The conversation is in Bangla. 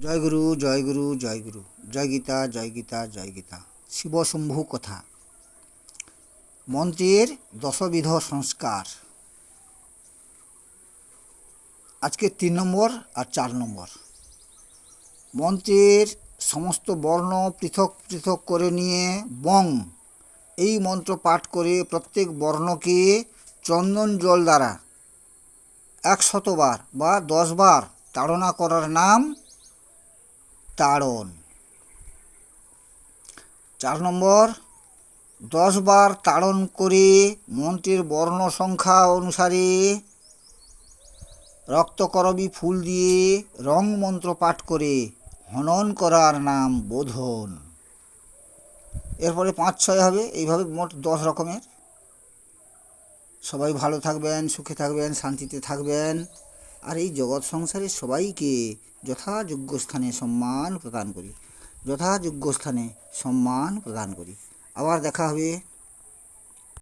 জয় গুরু জয় গুরু জয় গুরু, জয় গীতা জয় গীতা জয় গীতা। শিব শম্ভু কথা। মন্ত্রের দশবিধ সংস্কার। আজকে 3 নম্বর আর 4 নম্বর। মন্ত্রের সমস্ত বর্ণ পৃথক পৃথক করে নিয়ে বং এই মন্ত্র পাঠ করে প্রত্যেক বর্ণকে চন্দন জল দ্বারা 100 বার বা 10 বার তাড়না করার নাম তাড়ন। 4 নম্বর, 10 বার তাড়ন করে মন্ত্রের বর্ণ সংখ্যা অনুসারে রক্তকরবী ফুল দিয়ে রং মন্ত্র পাঠ করে হনন করার নাম বোধন। এরপরে 5-6 হবে, এইভাবে মোট 10 রকমের। সবাই ভালো থাকবেন, সুখে থাকবেন, শান্তিতে থাকবেন, আর এই জগৎ সংসারে সবাইকে যথাযোগ্য স্থানে সম্মান প্রদান করি। আবার দেখা হবে।